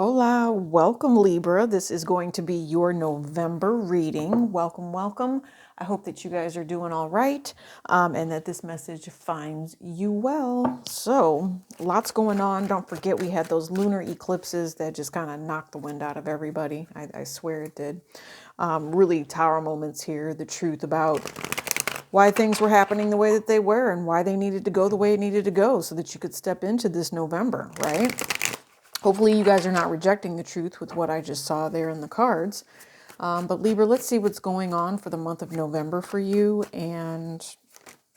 Hola, welcome Libra. This is going to be your November reading. Welcome, welcome. I hope that you guys are doing all right and that this message finds you well. So, lots going on. Don't forget, we had those lunar eclipses that just kind of knocked the wind out of everybody. I swear it did. Really tower moments here. The truth about why things were happening the way that they were and why they needed to go the way it needed to go so that you could step into this November, right? Hopefully you guys are not rejecting the truth with what I just saw there in the cards. But Libra, let's see what's going on for the month of November for you. And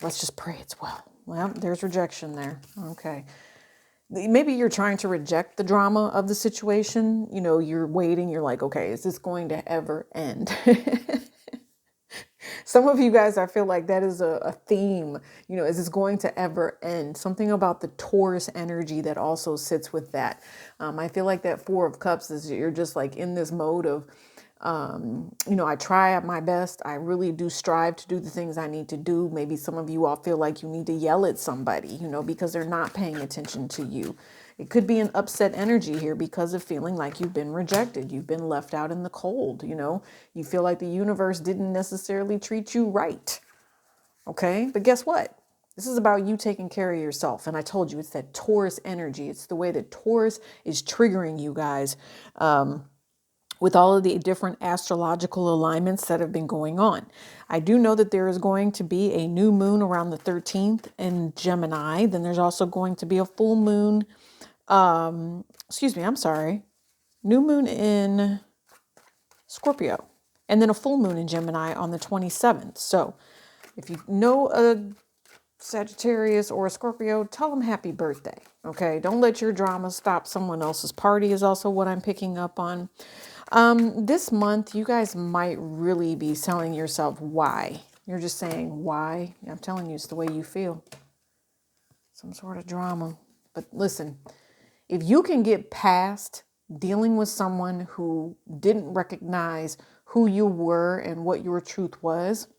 let's just pray it's well. Well, there's rejection there. Okay. Maybe you're trying to reject the drama of the situation. You know, you're waiting. You're like, okay, is this going to ever end? Some of you guys, I feel like that is a theme. You know, is this going to ever end? Something about the Taurus energy that also sits with that. I feel like that Four of Cups is you're just like in this mode of, I try my best. I really do strive to do the things I need to do. Maybe some of you all feel like you need to yell at somebody, because they're not paying attention to you. It could be an upset energy here because of feeling like you've been rejected. You've been left out in the cold, You feel like the universe didn't necessarily treat you right. Okay? But guess what? This is about you taking care of yourself. And I told you, it's that Taurus energy. It's the way that Taurus is triggering you guys with all of the different astrological alignments that have been going on. I do know that there is going to be a new moon around the 13th in Gemini. Then there's also going to be a full moon. New moon in Scorpio, and then a full moon in Gemini on the 27th. So if you know a Sagittarius or a Scorpio, tell them happy birthday. Okay. Don't let your drama stop someone else's party is also what I'm picking up on. This month, you guys might really be telling yourself why. You're just saying why. I'm telling you, it's the way you feel. Some sort of drama. But listen, if you can get past dealing with someone who didn't recognize who you were and what your truth was,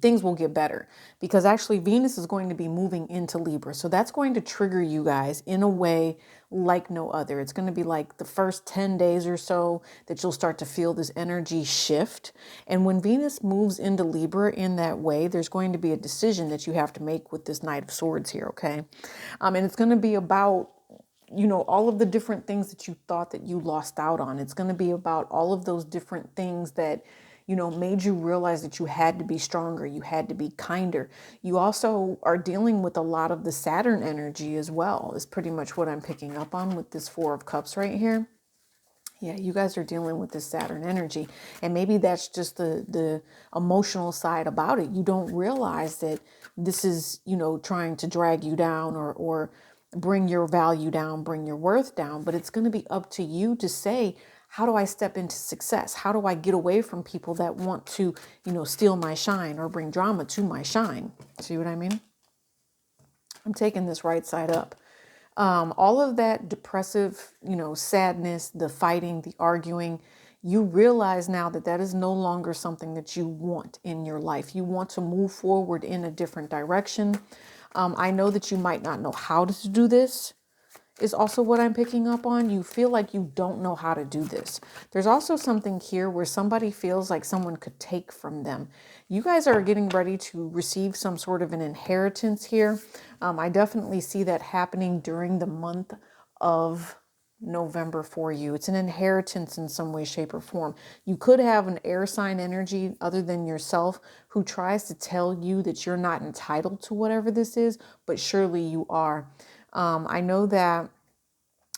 things will get better, because actually Venus is going to be moving into Libra. So that's going to trigger you guys in a way like no other. It's going to be like the first 10 days or so that you'll start to feel this energy shift. And when Venus moves into Libra in that way, there's going to be a decision that you have to make with this Knight of Swords here. Okay. And it's going to be about all of the different things that you thought that you lost out on. It's going to be about all of those different things that, made you realize that you had to be stronger. You had to be kinder. You also are dealing with a lot of the Saturn energy as well, is pretty much what I'm picking up on with this Four of Cups right here. Yeah, you guys are dealing with this Saturn energy. And maybe that's just the emotional side about it. You don't realize that this is, trying to drag you down or bring your value down, bring your worth down. But it's going to be up to you to say, how do I step into success? How do I get away from people that want to, steal my shine or bring drama to my shine? See what I mean? I'm taking this right side up. All of that depressive, sadness, the fighting, the arguing, you realize now that that is no longer something that you want in your life. You want to move forward in a different direction. I know that you might not know how to do this, is also what I'm picking up on. You feel like you don't know how to do this. There's also something here where somebody feels like someone could take from them. You guys are getting ready to receive some sort of an inheritance here. I definitely see that happening during the month of November for you. It's an inheritance in some way, shape, or form. You could have an air sign energy other than yourself who tries to tell you that you're not entitled to whatever this is, but surely you are. I know that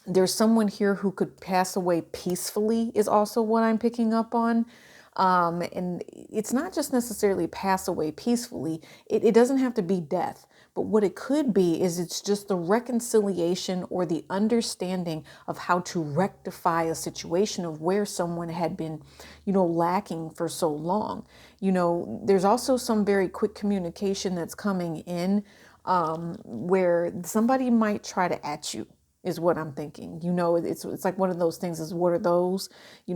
there's someone here who could pass away peacefully is also what I'm picking up on. And it's not just necessarily pass away peacefully. It doesn't have to be death. But what it could be is it's just the reconciliation or the understanding of how to rectify a situation of where someone had been, lacking for so long. There's also some very quick communication that's coming in where somebody might try to at you is what I'm thinking. It's like one of those things is what are those,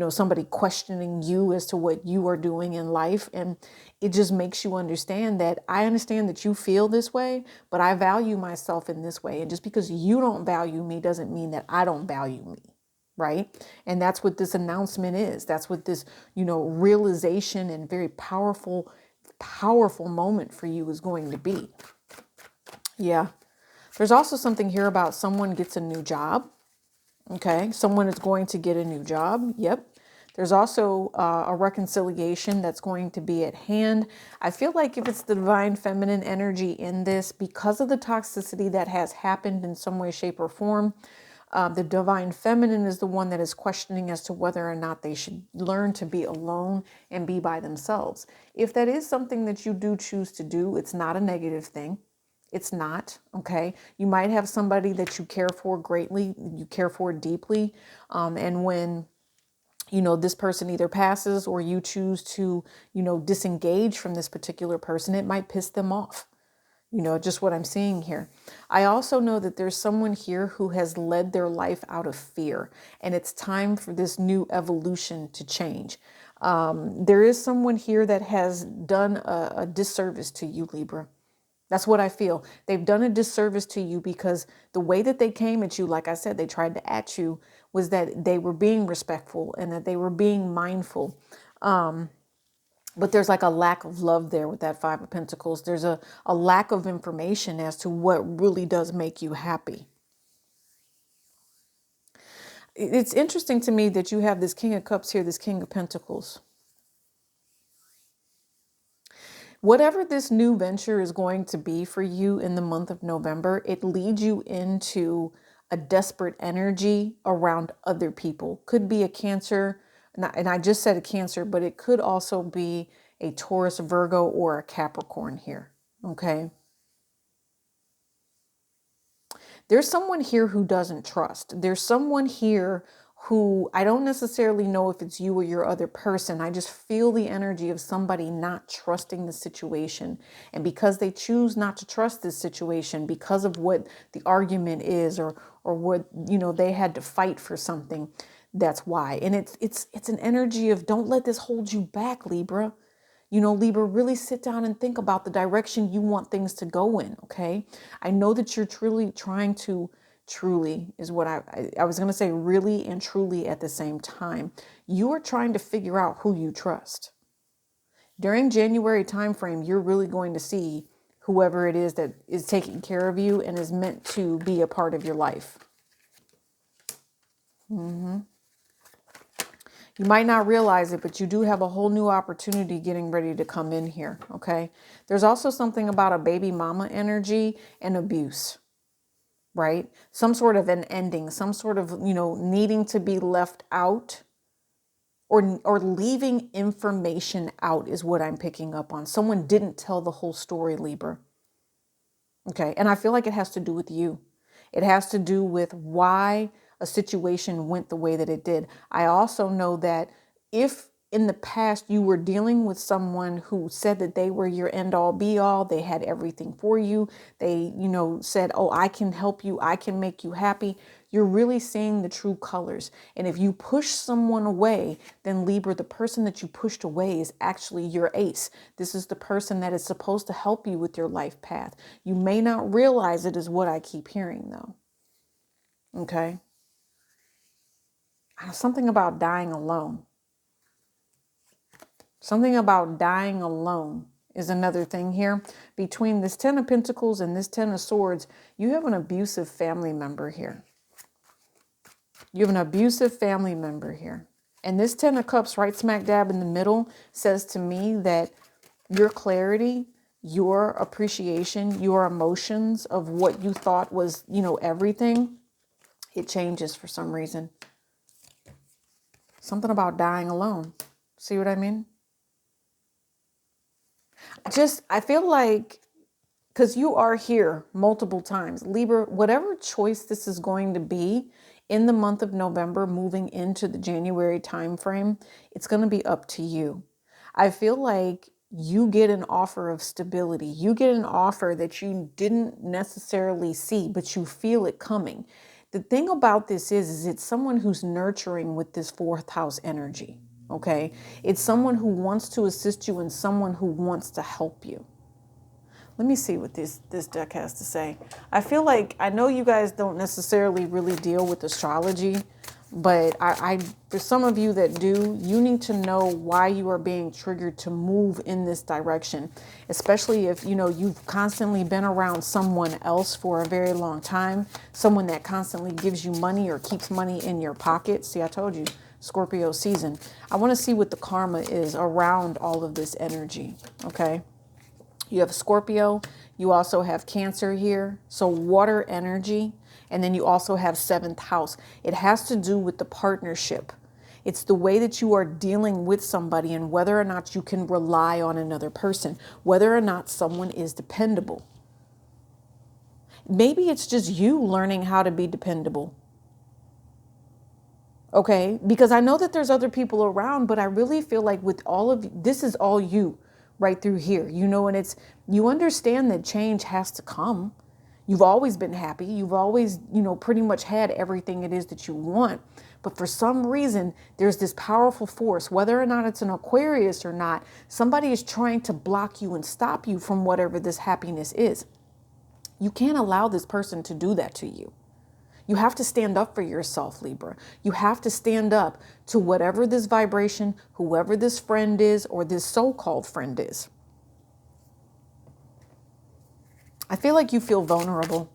somebody questioning you as to what you are doing in life. And it just makes you understand that I understand that you feel this way, but I value myself in this way. And just because you don't value me doesn't mean that I don't value me. right? And that's what this announcement is. That's what this, realization and very powerful, powerful moment for you is going to be. Yeah. There's also something here about someone gets a new job. Okay. Someone is going to get a new job. Yep. There's also a reconciliation that's going to be at hand. I feel like if it's the divine feminine energy in this, because of the toxicity that has happened in some way, shape, or form, the divine feminine is the one that is questioning as to whether or not they should learn to be alone and be by themselves. If that is something that you do choose to do, it's not a negative thing. It's not, okay? You might have somebody that you care for greatly, you care for deeply, and when this person either passes or you choose to, disengage from this particular person, it might piss them off. Just what I'm seeing here. I also know that there's someone here who has led their life out of fear, and it's time for this new evolution to change. There is someone here that has done a disservice to you, Libra. That's what I feel. They've done a disservice to you because the way that they came at you, like I said, they tried to at you, was that they were being respectful and that they were being mindful. But there's like a lack of love there with that Five of Pentacles. There's a lack of information as to what really does make you happy. It's interesting to me that you have this King of Cups here, this King of Pentacles. Whatever this new venture is going to be for you in the month of November, it leads you into a desperate energy around other people. Could be a Cancer, and I just said a Cancer, but it could also be a Taurus, Virgo, or a Capricorn here, okay? There's someone here who doesn't trust. There's someone here who I don't necessarily know if it's you or your other person. I just feel the energy of somebody not trusting the situation. And because they choose not to trust this situation because of what the argument is or what, they had to fight for something, that's why. And it's an energy of don't let this hold you back, Libra. Libra, really sit down and think about the direction you want things to go in, okay? I know that you're truly is what I was going to say, really and truly at the same time. You are trying to figure out who you trust. During January timeframe, you're really going to see whoever it is that is taking care of you and is meant to be a part of your life. You might not realize it, but you do have a whole new opportunity getting ready to come in here, okay? There's also something about a baby mama energy and abuse, right? Some sort of an ending, some sort of, needing to be left out or leaving information out is what I'm picking up on. Someone didn't tell the whole story, Libra. Okay, and I feel like it has to do with you. It has to do with why a situation went the way that it did. I also know that if in the past you were dealing with someone who said that they were your end all be all, they had everything for you, they, said, oh, I can help you, I can make you happy, you're really seeing the true colors. And if you push someone away, then Libra, the person that you pushed away is actually your ace. This is the person that is supposed to help you with your life path. You may not realize it is what I keep hearing though. Okay. Something about dying alone. Something about dying alone is another thing here. Between this 10 of Pentacles and this 10 of Swords, you have an abusive family member here. You have an abusive family member here. And this 10 of Cups right smack dab in the middle says to me that your clarity, your appreciation, your emotions of what you thought was, everything, it changes for some reason. Something about dying alone. See what I mean? I feel like, because you are here multiple times, Libra, whatever choice this is going to be in the month of November, moving into the January timeframe, it's going to be up to you. I feel like you get an offer of stability. You get an offer that you didn't necessarily see, but you feel it coming. The thing about this is it's someone who's nurturing with this fourth house energy. Okay. It's someone who wants to assist you and someone who wants to help you. Let me see what this deck has to say. I feel like, I know you guys don't necessarily really deal with astrology, But for some of you that do, you need to know why you are being triggered to move in this direction, especially if, you know, you've constantly been around someone else for a very long time, someone that constantly gives you money or keeps money in your pocket. See, I told you, Scorpio season. I want to see what the karma is around all of this energy, okay? You have Scorpio. You also have Cancer here. So water energy. And then you also have 7th house. It has to do with the partnership. It's the way that you are dealing with somebody and whether or not you can rely on another person, whether or not someone is dependable. Maybe it's just you learning how to be dependable. Okay, because I know that there's other people around, but I really feel like with all of this is all you right through here, you know, and it's, you understand that change has to come. You've always been happy. You've always, you know, pretty much had everything it is that you want. But for some reason, there's this powerful force, whether or not it's an Aquarius or not, somebody is trying to block you and stop you from whatever this happiness is. You can't allow this person to do that to you. You have to stand up for yourself, Libra. You have to stand up to whatever this vibration, whoever this friend is, or this so-called friend is. I feel like you feel vulnerable,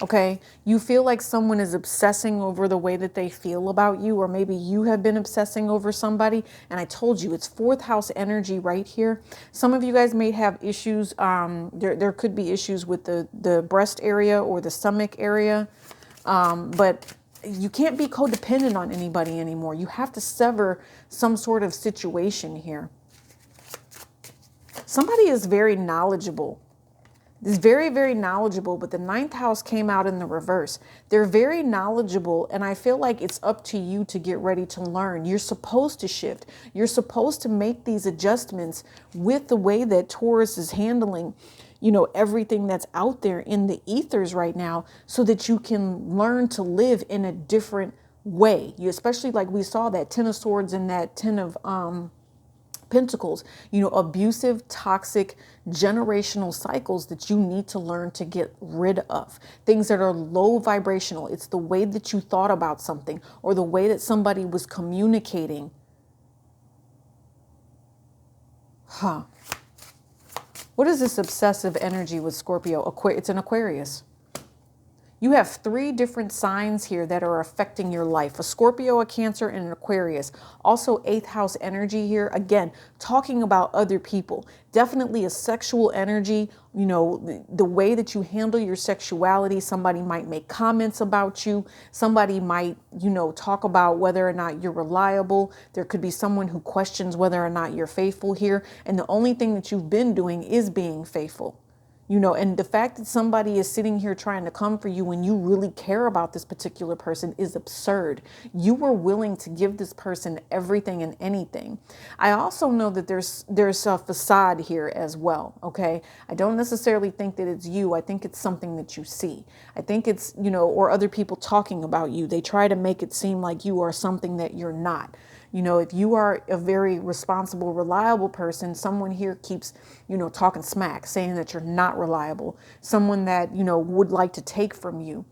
okay? You feel like someone is obsessing over the way that they feel about you, or maybe you have been obsessing over somebody. And I told you, it's 4th house energy right here. Some of you guys may have issues. There could be issues with the breast area or the stomach area. But you can't be codependent on anybody anymore. You have to sever some sort of situation here. Somebody is very knowledgeable. Is very, very knowledgeable, but the 9th house came out in the reverse. They're very knowledgeable, and I feel like it's up to you to get ready to learn. You're supposed to shift. You're supposed to make these adjustments with the way that Taurus is handling, you know, everything that's out there in the ethers right now, so that you can learn to live in a different way. You, especially like we saw that 10 of Swords and that 10 of Pentacles, you know, abusive, toxic, generational cycles that you need to learn to get rid of. Things that are low vibrational. It's the way that you thought about something or the way that somebody was communicating. What is this obsessive energy with Scorpio? It's an Aquarius. You have 3 different signs here that are affecting your life. A Scorpio, a Cancer, and an Aquarius. Also 8th house energy here. Again, talking about other people. Definitely a sexual energy. You know, the way that you handle your sexuality. Somebody might make comments about you. Somebody might, you know, talk about whether or not you're reliable. There could be someone who questions whether or not you're faithful here. And the only thing that you've been doing is being faithful. You know, and the fact that somebody is sitting here trying to come for you when you really care about this particular person is absurd. You were willing to give this person everything and anything. I also know that there's a facade here as well. Okay. I don't necessarily think that it's you. I think it's something that you see. I think it's, you know, or other people talking about you. They try to make it seem like you are something that you're not. You know, if you are a very responsible, reliable person, someone here keeps, you know, talking smack, saying that you're not reliable, someone that, you know, would like to take from you.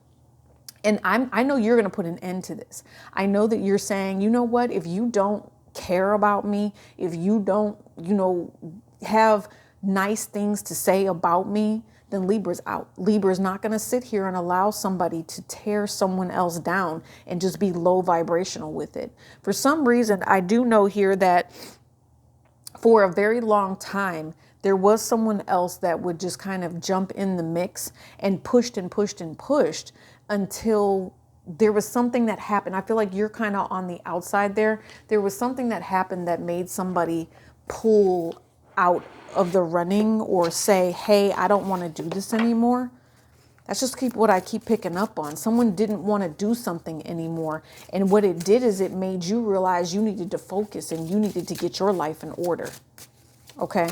And I know you're going to put an end to this. I know that you're saying, you know what, if you don't care about me, if you don't, you know, have nice things to say about me, then Libra's out. Libra's not going to sit here and allow somebody to tear someone else down and just be low vibrational with it. For some reason, I do know here that for a very long time, there was someone else that would just kind of jump in the mix and pushed and pushed and pushed until there was something that happened. I feel like you're kind of on the outside there. There was something that happened that made somebody pull out of the running or say, hey, I don't want to do this anymore. That's just what I keep picking up on. Someone didn't want to do something anymore. And what it did is it made you realize you needed to focus and you needed to get your life in order. Okay.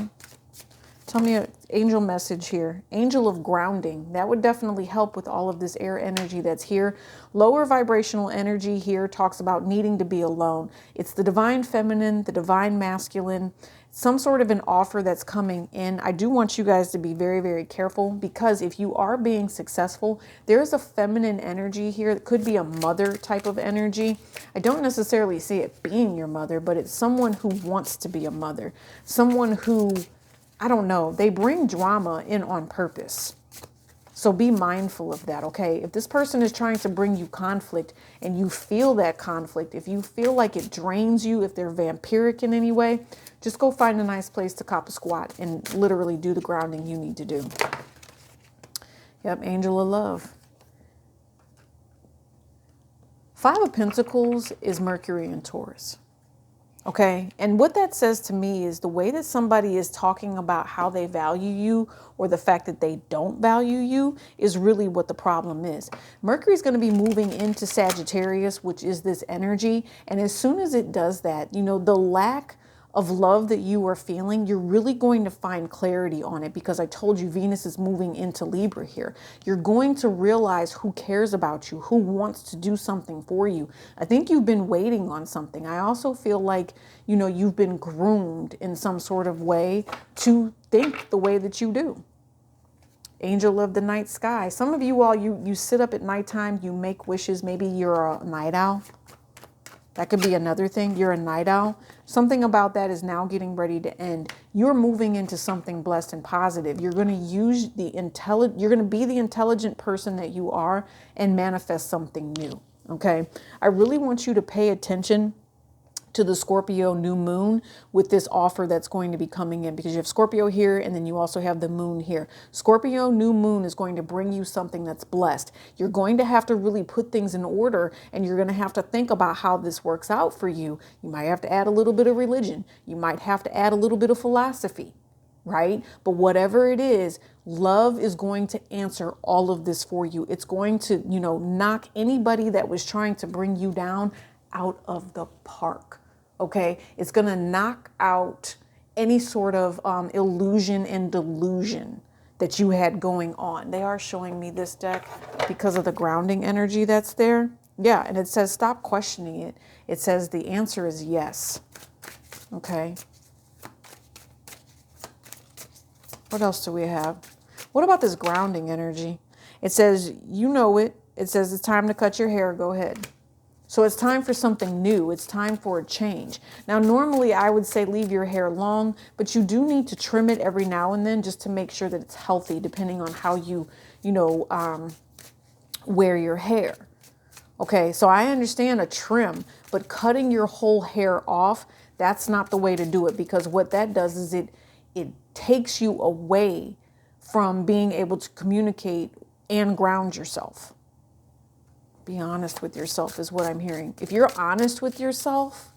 Tell me an angel message here. Angel of grounding. That would definitely help with all of this air energy that's here. Lower vibrational energy here talks about needing to be alone. It's the divine feminine, the divine masculine, some sort of an offer that's coming in. I do want you guys to be very, very careful, because if you are being successful, there's a feminine energy here. It could be a mother type of energy. I don't necessarily see it being your mother, but it's someone who wants to be a mother. Someone who, I don't know, they bring drama in on purpose. So be mindful of that, okay? If this person is trying to bring you conflict and you feel that conflict, if you feel like it drains you, if they're vampiric in any way, just go find a nice place to cop a squat and literally do the grounding you need to do. Yep, angel of love. Five of Pentacles is Mercury in Taurus. Okay, and what that says to me is the way that somebody is talking about how they value you, or the fact that they don't value you, is really what the problem is. Mercury is going to be moving into Sagittarius, which is this energy. And as soon as it does that, you know, the lack of love that you are feeling, you're really going to find clarity on it, because I told you Venus is moving into Libra here. You're going to realize who cares about you, who wants to do something for you. I think you've been waiting on something. I also feel like, you know, you've been groomed in some sort of way to think the way that you do. Angel of the night sky. Some of you all, you sit up at nighttime, you make wishes. Maybe you're a night owl. That could be another thing. You're a night owl. Something about that is now getting ready to end. You're moving into something blessed and positive. You're going to use the you're going to be the intelligent person that you are and manifest something new. Okay. I really want you to pay attention to the Scorpio new moon with this offer that's going to be coming in, because you have Scorpio here and then you also have the moon here. Scorpio new moon is going to bring you something that's blessed. You're going to have to really put things in order, and you're going to have to think about how this works out for you. You might have to add a little bit of religion. You might have to add a little bit of philosophy, right? But whatever it is, love is going to answer all of this for you. It's going to, you know, knock anybody that was trying to bring you down out of the park. Okay, it's going to knock out any sort of illusion and delusion that you had going on. They are showing me this deck because of the grounding energy that's there. Yeah, and it says stop questioning it. It says the answer is yes. Okay. What else do we have? What about this grounding energy? It says, you know it. It says it's time to cut your hair. Go ahead. So it's time for something new. It's time for a change. Now, normally I would say leave your hair long, but you do need to trim it every now and then just to make sure that it's healthy, depending on how you wear your hair. Okay, so I understand a trim, but cutting your whole hair off, that's not the way to do it, because what that does is it takes you away from being able to communicate and ground yourself. Be honest with yourself is what I'm hearing. If you're honest with yourself,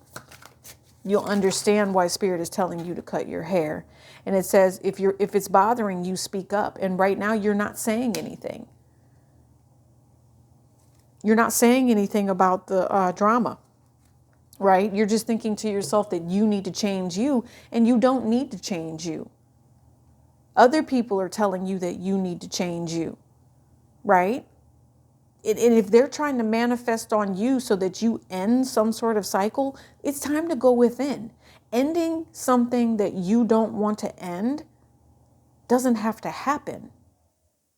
you'll understand why Spirit is telling you to cut your hair. And it says, if it's bothering you, speak up. And right now you're not saying anything. You're not saying anything about the drama, right? You're just thinking to yourself that you need to change you, and you don't need to change you. Other people are telling you that you need to change you, right? And if they're trying to manifest on you so that you end some sort of cycle, it's time to go within. Ending something that you don't want to end doesn't have to happen.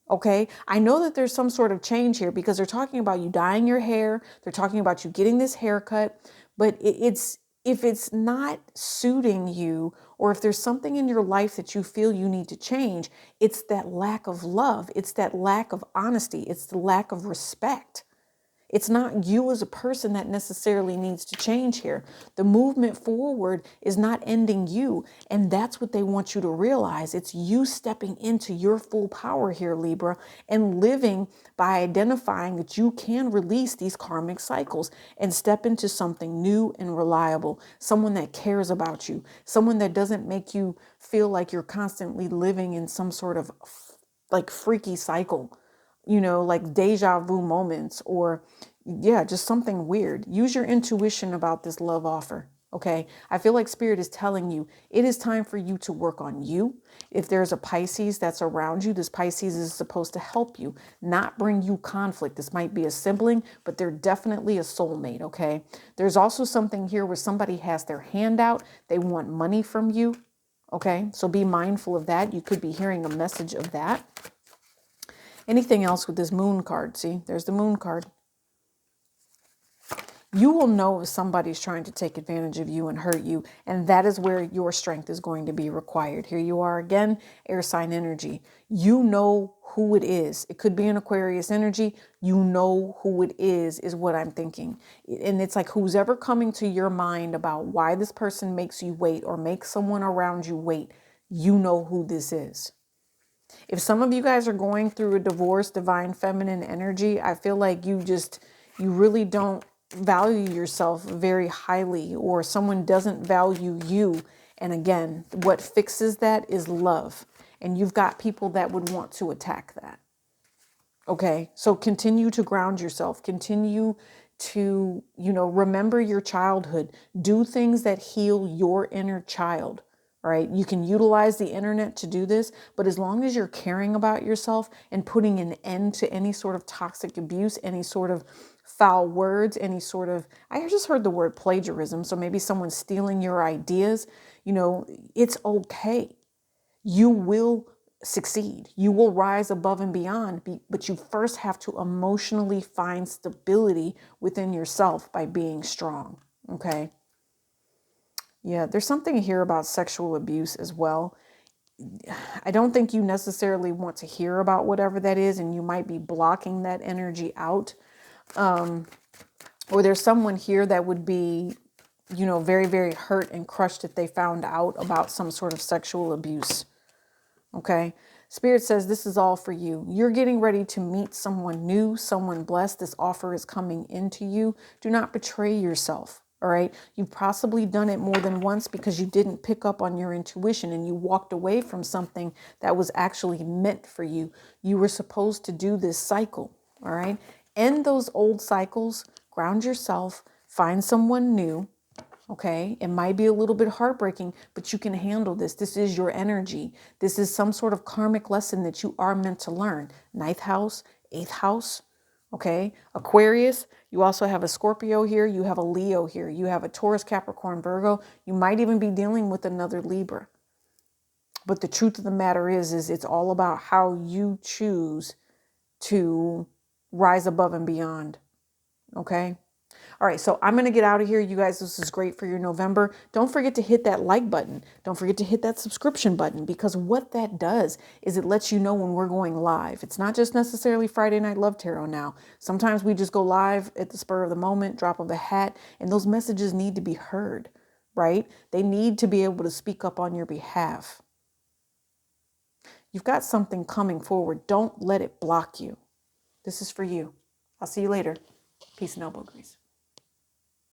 Okay, I know that there's some sort of change here, because they're talking about you dyeing your hair. They're talking about you getting this haircut. But if it's not suiting you, or if there's something in your life that you feel you need to change, it's that lack of love. It's that lack of honesty. It's the lack of respect. It's not you as a person that necessarily needs to change here. The movement forward is not ending you. And that's what they want you to realize. It's you stepping into your full power here, Libra, and living by identifying that you can release these karmic cycles and step into something new and reliable. Someone that cares about you. Someone that doesn't make you feel like you're constantly living in some sort of like freaky cycle. You know, like deja vu moments, or yeah, just something weird. Use your intuition about this love offer. Okay. I feel like Spirit is telling you it is time for you to work on you. If there's a Pisces that's around you, this Pisces is supposed to help you, not bring you conflict. This might be a sibling, but they're definitely a soulmate. Okay. There's also something here where somebody has their hand out. They want money from you. Okay. So be mindful of that. You could be hearing a message of that. Anything else with this moon card? See, there's the moon card. You will know if somebody's trying to take advantage of you and hurt you, and that is where your strength is going to be required. Here you are again, air sign energy. You know who it is. It could be an Aquarius energy. You know who it is what I'm thinking. And it's like who's ever coming to your mind about why this person makes you wait or makes someone around you wait, you know who this is. If some of you guys are going through a divorce, divine feminine energy, I feel like you really don't value yourself very highly, or someone doesn't value you. And again, what fixes that is love. And you've got people that would want to attack that. Okay, so continue to ground yourself. Continue to, remember your childhood. Do things that heal your inner child. All right, you can utilize the internet to do this, but as long as you're caring about yourself and putting an end to any sort of toxic abuse, any sort of foul words, any sort of, I just heard the word plagiarism. So maybe someone's stealing your ideas, it's okay. You will succeed. You will rise above and beyond, but you first have to emotionally find stability within yourself by being strong. Okay. Yeah, there's something here about sexual abuse as well. I don't think you necessarily want to hear about whatever that is, and you might be blocking that energy out. Or there's someone here that would be, very, very hurt and crushed if they found out about some sort of sexual abuse. Okay. Spirit says this is all for you. You're getting ready to meet someone new, someone blessed. This offer is coming into you. Do not betray yourself. All right. You've possibly done it more than once because you didn't pick up on your intuition and you walked away from something that was actually meant for you. You were supposed to do this cycle. All right. End those old cycles, ground yourself, find someone new. Okay. It might be a little bit heartbreaking, but you can handle this. This is your energy. This is some sort of karmic lesson that you are meant to learn. 9th house, 8th house. Okay. Aquarius. You also have a Scorpio here. You have a Leo here. You have a Taurus, Capricorn, Virgo. You might even be dealing with another Libra. But the truth of the matter is it's all about how you choose to rise above and beyond. Okay. All right, so I'm going to get out of here. You guys, this is great for your November. Don't forget to hit that like button. Don't forget to hit that subscription button, because what that does is it lets you know when we're going live. It's not just necessarily Friday Night Love Tarot now. Sometimes we just go live at the spur of the moment, drop of a hat, and those messages need to be heard, right? They need to be able to speak up on your behalf. You've got something coming forward. Don't let it block you. This is for you. I'll see you later. Peace and elbow grease.